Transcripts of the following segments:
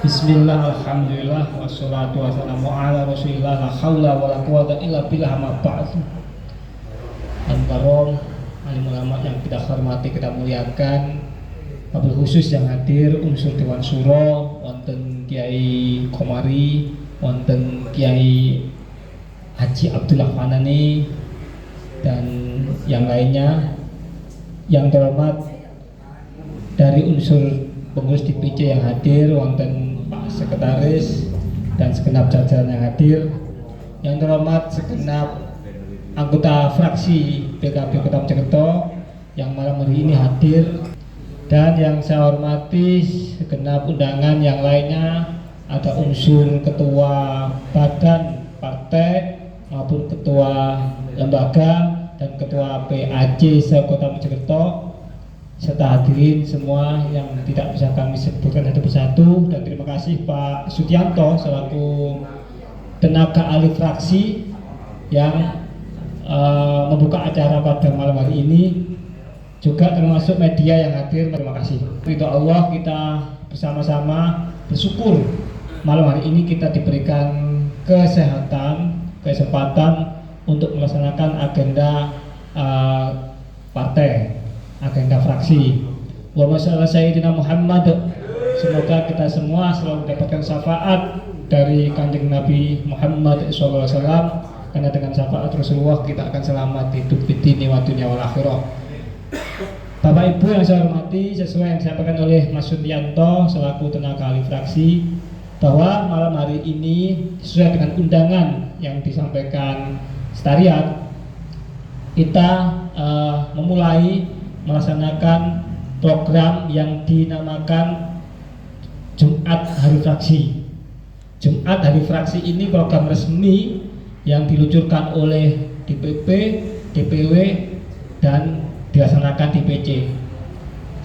Bismillah, alhamdulillah, wassalatu wassalamu ala rasulillah, la hawla wa la quwata illa billah, ma ba'du. Al-Karom, alim ulama yang kita hormati, kita muliakan, wabil khusus yang hadir, unsur Dewan Suro, wonten Kiai Komari, wonten Kiai Haji Abdullah Fanani, dan yang lainnya. Yang terhormat dari unsur pengurus DPC yang hadir, wonten Pak Sekretaris dan segenap jajaran yang hadir. Yang terhormat segenap anggota fraksi PKB Kota Mojokerto yang malam hari ini hadir, dan yang saya hormati segenap undangan yang lainnya, ada unsur ketua badan partai maupun ketua lembaga dan ketua PAC se-Kota Mojokerto, serta hadirin semua yang tidak bisa kami sebutkan satu persatu. Dan terima kasih Pak Sudianto selaku tenaga ahli fraksi yang membuka acara pada malam hari ini, juga termasuk media yang hadir. Terima kasih. Ridho Allah, kita bersama-sama bersyukur malam hari ini kita diberikan kesehatan, kesempatan untuk melaksanakan agenda partai, agenda fraksi. Wa masyaallah Sayyidina Muhammad. Semoga kita semua selalu mendapatkan syafaat dari Kanjeng Nabi Muhammad SAW, karena dengan syafaat Rasulullah kita akan selamat hidup di dunia wa dunya wal akhirah. Bapak Ibu yang saya hormati, sesuai yang disampaikan oleh Mas Sudianto selaku tenaga ahli fraksi, bahwa malam hari ini sesuai dengan undangan yang disampaikan Sekretariat, kita memulai melaksanakan program yang dinamakan Jumat Hari Fraksi. Jumat Hari Fraksi ini program resmi yang diluncurkan oleh DPP, DPW, dan dilaksanakan DPC.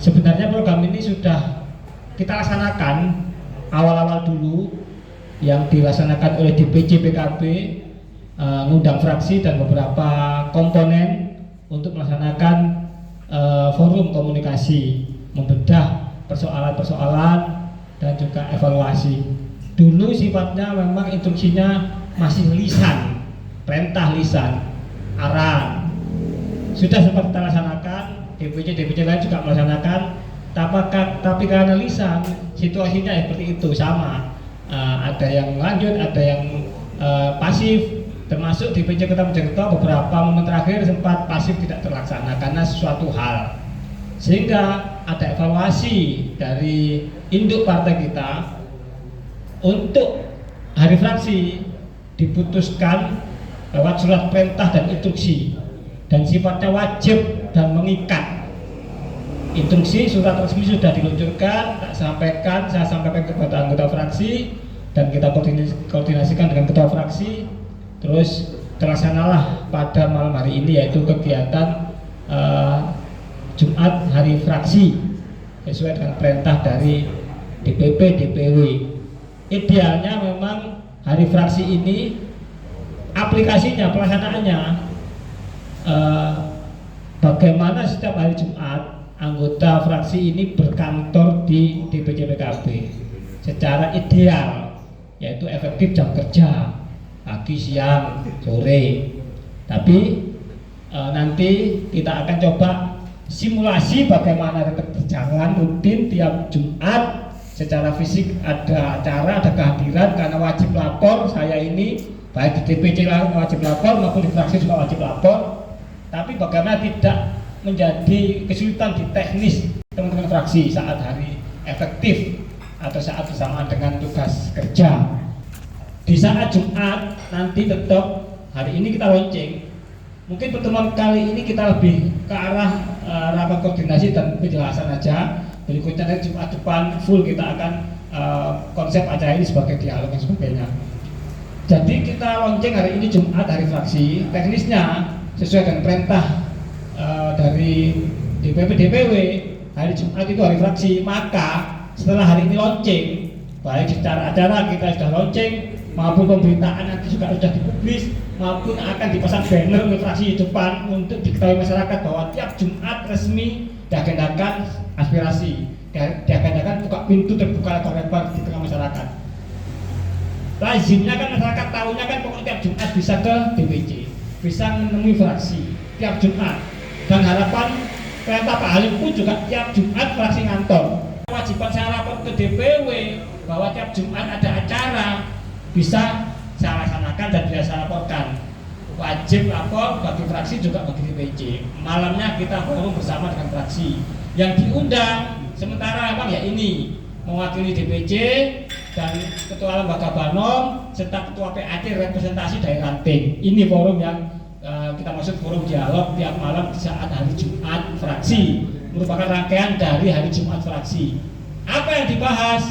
Sebenarnya program ini sudah kita laksanakan awal-awal dulu, yang dilaksanakan oleh DPC PKB, ngundang fraksi dan beberapa komponen untuk melaksanakan forum komunikasi, membedah persoalan-persoalan dan juga evaluasi. Dulu sifatnya memang instruksinya masih lisan, perintah lisan, arahan. Sudah sempat kita laksanakan, DPC lain juga melaksanakan, tapi karena lisan, situasinya seperti itu, sama. Ada yang lanjut, ada yang pasif. Termasuk di DPC Kota Mojokerto beberapa momen terakhir sempat pasif, tidak terlaksana karena sesuatu hal, sehingga ada evaluasi dari induk partai kita untuk hari fraksi diputuskan lewat surat perintah dan instruksi, dan sifatnya wajib dan mengikat. Instruksi surat resmi sudah diluncurkan, saya sampaikan kepada anggota fraksi, dan kita koordinasikan dengan ketua fraksi. Terus terlaksanalah pada malam hari ini, yaitu kegiatan Jumat Hari Fraksi sesuai dengan perintah dari DPP, DPW. Idealnya memang hari fraksi ini aplikasinya, pelaksanaannya, bagaimana setiap hari Jumat anggota fraksi ini berkantor di DPC PKB secara ideal, yaitu efektif jam kerja pagi, siang, sore. Tapi nanti kita akan coba simulasi bagaimana tetap berjalan rutin tiap Jumat. Secara fisik ada acara, ada kehadiran, karena wajib lapor. Saya ini baik di DPC wajib lapor maupun di fraksi juga wajib lapor. Tapi bagaimana tidak menjadi kesulitan di teknis teman-teman fraksi saat hari efektif atau saat bersamaan dengan tugas kerja. Di saat Jumat nanti tetap hari ini kita launching. Mungkin pertemuan kali ini kita lebih ke arah rapat koordinasi dan penjelasan aja. Berikutnya nanti Jumat depan full kita akan konsep acara ini sebagai dialog dan sebagainya. Jadi kita launching hari ini Jumat Hari Fraksi. Teknisnya sesuai dengan perintah dari DPP DPW, hari Jumat itu hari fraksi. Maka setelah hari ini launching, baik secara acara kita sudah launching maupun pemberitaan nanti juga sudah dipublis, maupun akan dipasang banner oleh fraksi di depan untuk diketahui masyarakat bahwa tiap Jumat resmi diagendakan aspirasi. diadakan buka pintu terbuka lebar di tengah masyarakat. Lazimnya kan masyarakat tahunya kan pokoknya tiap Jumat bisa ke DPC, bisa menemui fraksi tiap Jumat. Dan harapan perintah Pak Halim pun juga tiap Jumat fraksi ngantor. Kewajiban saya lapor ke DPW bahwa tiap Jumat ada acara bisa saya laksanakan dan bisa saya laporkan. Wajib lapor bagi fraksi juga bagi DPC. Malamnya kita forum bersama dengan fraksi. Yang diundang sementara ya ini mewakili DPC dan Ketua Lembaga Banom serta Ketua PAC representasi dari ranting. Ini forum yang kita maksud forum dialog tiap malam di saat hari Jumat fraksi, merupakan rangkaian dari hari Jumat fraksi. Apa yang dibahas?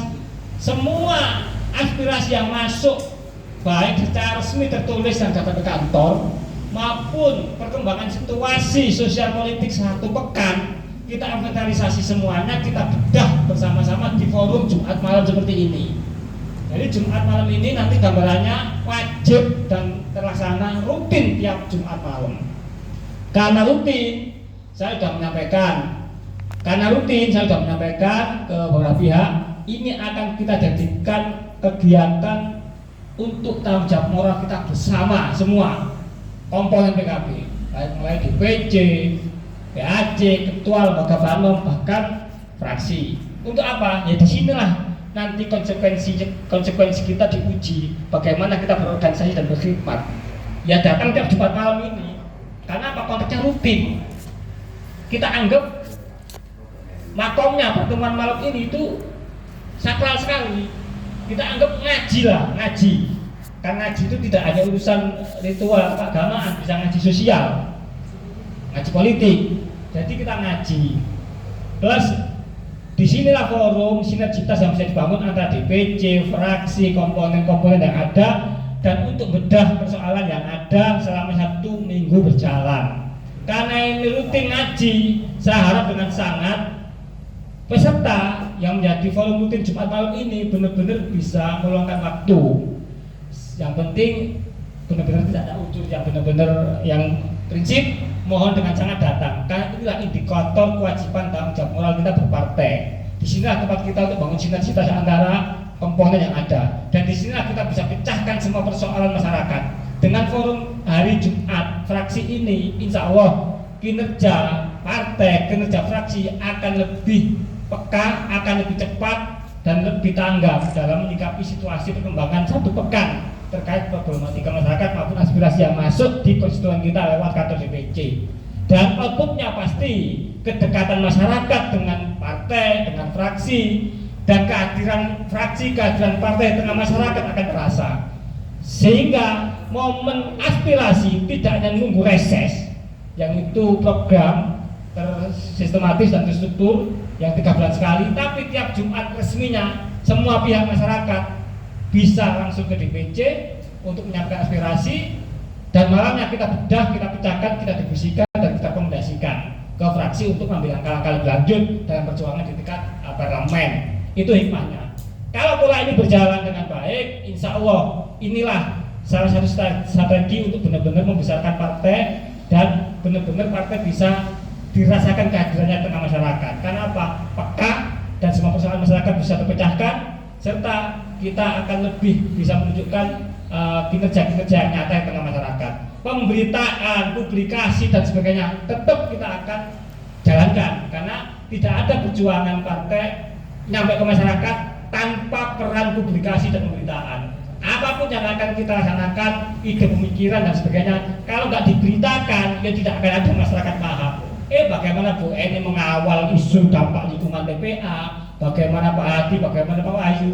Semua aspirasi yang masuk baik secara resmi tertulis dan datang ke kantor maupun perkembangan situasi sosial politik satu pekan, kita inventarisasi semuanya, kita bedah bersama-sama di forum Jumat malam seperti ini. Jadi Jumat malam ini nanti gambarannya wajib dan terlaksana rutin tiap Jumat malam. Karena rutin, saya sudah menyampaikan ke beberapa pihak, ini akan kita jadikan kegiatan untuk tanggung jawab moral kita bersama semua komponen PKB, baik mulai DPC, PAC, Ketua Lembaga Banom, bahkan fraksi. Untuk apa? Ya disinilah nanti konsekuensi kita diuji, bagaimana kita berorganisasi dan berkhidmat. Ya datang tiap Jumat malam ini, karena apa? Konteksnya rutin. Kita anggap makomnya pertemuan malam ini itu sakral sekali. Kita anggap ngaji. Karena ngaji itu tidak hanya urusan ritual keagamaan, bisa ngaji sosial, ngaji politik. Jadi kita ngaji. Plus disinilah forum sinergitas yang bisa dibangun antara DPC, fraksi, komponen-komponen yang ada, dan untuk bedah persoalan yang ada selama 1 minggu berjalan. Karena ini rutin ngaji, saya harap dengan sangat peserta yang menjadi forum rutin Jumat malam ini benar-benar bisa meluangkan waktu. Yang penting benar-benar tidak ada unsur yang benar-benar yang prinsip, mohon dengan sangat datang. Karena inilah indikator kewajiban tanggung jawab moral kita berpartai. Di sinilah tempat kita untuk bangun sinergitas antara komponen yang ada. Dan di sinilah kita bisa pecahkan semua persoalan masyarakat. Dengan forum hari Jumat fraksi ini, insya Allah kinerja partai, kinerja fraksi akan lebih peka, akan lebih cepat dan lebih tanggap dalam menyikapi situasi perkembangan 1 pekan terkait problematika masyarakat maupun aspirasi yang masuk di konstituen kita lewat kantor DPC. Dan outputnya pasti kedekatan masyarakat dengan partai, dengan fraksi, dan kehadiran fraksi, kehadiran partai di tengah masyarakat akan terasa. Sehingga momen aspirasi tidak hanya menunggu reses, yang itu program tersistematis dan terstruktur yang 3 bulan sekali, tapi tiap Jumat resminya semua pihak masyarakat bisa langsung ke DPC untuk menyampaikan aspirasi, dan malamnya kita bedah, kita pecahkan, kita diskusikan, dan kita rekomendasikan ke fraksi untuk mengambil langkah-langkah lebih lanjut dalam perjuangan di tingkat parlemen. Itu hikmahnya. Kalau pola ini berjalan dengan baik, insya Allah inilah salah satu strategi untuk benar-benar membesarkan partai dan benar-benar partai bisa dirasakan kehadirannya tengah masyarakat. Karena apa? Peka dan semua persoalan masyarakat bisa terpecahkan, serta kita akan lebih bisa menunjukkan kinerja-kinerja yang nyata di tengah masyarakat. Pemberitaan, publikasi dan sebagainya tetap kita akan jalankan, karena tidak ada perjuangan partai nyampe ke masyarakat tanpa peran publikasi dan pemberitaan. Apapun yang akan kita laksanakan, ide pemikiran dan sebagainya, kalau nggak diberitakan, ya tidak akan ada masyarakat paham. Bagaimana Bu Eni mengawal isu dampak lingkungan TPA, bagaimana Pak Hadi, bagaimana Pak Wahyu,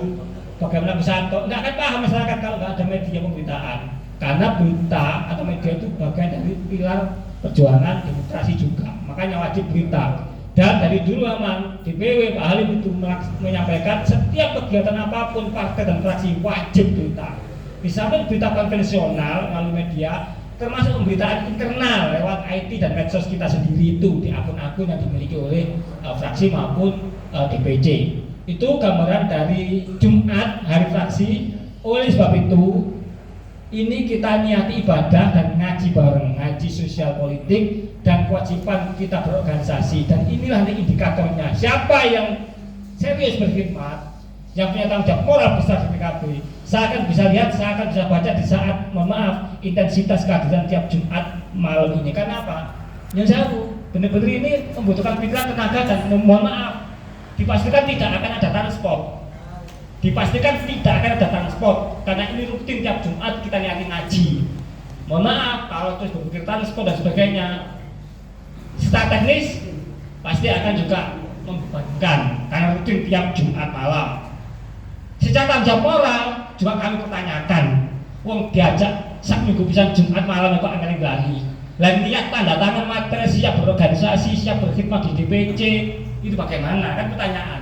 bagaimana Bu Santo, nggak akan paham masyarakat kalau nggak ada media pemberitaan. Karena berita atau media itu bagian dari pilar perjuangan demokrasi juga, makanya wajib berita. Dan dari dulu aman DPW Pak Halim itu menyampaikan setiap kegiatan apapun partai dan fraksi wajib berita. Di samping berita konvensional melalui media, termasuk pemberitaan internal lewat IT dan medsos kita sendiri itu di akun-akun yang dimiliki oleh fraksi maupun DPC. Itu gambaran dari Jumat hari fraksi. Oleh sebab itu ini kita niati ibadah dan ngaji bareng, ngaji sosial politik dan kewajiban kita berorganisasi. Dan inilah indikatornya, siapa yang serius berkhidmat, yang punya tanggung jawab moral besar di PKB, saya akan bisa lihat, saya akan bisa baca di saat, mohon maaf, intensitas kehadiran tiap Jumat malam ini. Karena apa? Yang jauh, benar-benar ini membutuhkan pikiran, tenaga, dan mohon maaf, dipastikan tidak akan ada transport. Dipastikan tidak akan ada transport, karena ini rutin tiap Jumat kita niatin ngaji. Mohon maaf, kalau terus berpikir transport dan sebagainya, secara teknis pasti akan juga membebankan, karena rutin tiap Jumat malam. Secara tanggung jawab moral juga kami pertanyakan. Wong diajak sak minggu bisa Jumat malam kok akan lari. Lain lihat tanda tangan materi, siap berorganisasi, siap berkhidmat di DPC, itu bagaimana? Kan pertanyaan.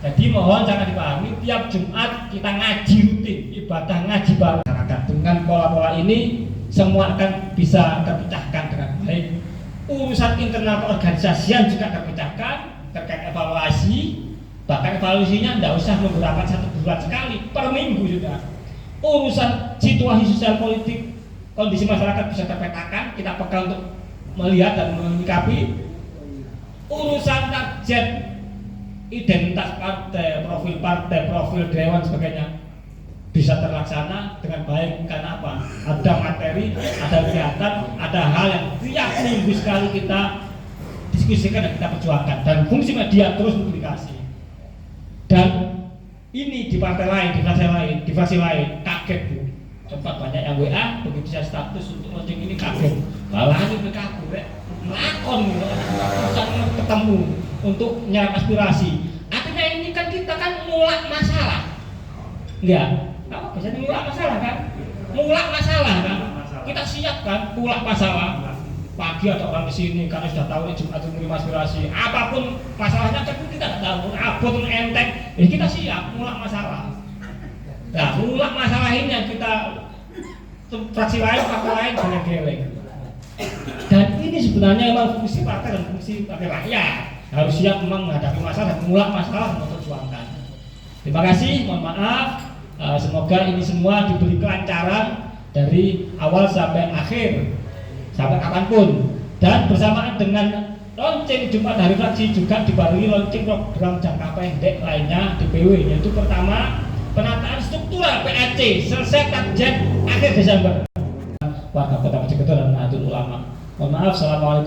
Jadi mohon jangan dipahami, tiap Jumat kita ngaji rutin, ibadah ngaji bareng masyarakat. Dengan pola-pola ini semua akan bisa terpecahkan dengan baik. Urusan internal keorganisasian juga terpecahkan terkait evaluasi. Bahkan evaluasinya tidak usah menggunakan 1 bulan sekali, per minggu sudah. Urusan situasi sosial politik, kondisi masyarakat bisa terpetakan, kita pegang untuk melihat dan menyikapi. Urusan target identitas partai, profil dewan sebagainya bisa terlaksana dengan baik. Karena apa? Ada materi, ada kegiatan, ada hal yang tiap minggu sekali kita diskusikan dan kita perjuangkan. Dan fungsi media terus publikasi. Dan ini di partai lain, di fraksi lain kaget Bu. Sempat banyak yang WA begitu saya status untuk launching ini kaget. Malah ini PKB lakon gitu, ketemu untuk nyerap aspirasi. Artinya ini kan kita kan mulak masalah. Enggak, apa biasanya mulak masalah kan? Mulak masalah kan? Kita siap kan mulak masalah. Pagi ada orang di sini karena sudah tahu ini Jumat menerima aspirasi. Apapun masalahnya kan kita tidak tahu. Apapun enteng, ya kita siap mulak masalah. Nah, mulak masalah ini yang kita fraksi lain, partai lain geleng-geleng. Dan ini sebenarnya memang fungsi partai dan fungsi partai rakyat. Harus siap memang menghadapi masalah dan mulak masalah dan memperjuangkan. Terima kasih, mohon maaf. Semoga ini semua diberi kelancaran dari awal sampai akhir, sampai kapanpun. Dan bersamaan dengan launching Jumat Hari Fraksi juga dibarengi launching program jangka pendek lainnya DPW, yaitu pertama penataan struktural PAC selesai target akhir Desember. Warga Kota Mojokerto dan Nahdlatul Ulama. Mohon maaf, assalamualaikum.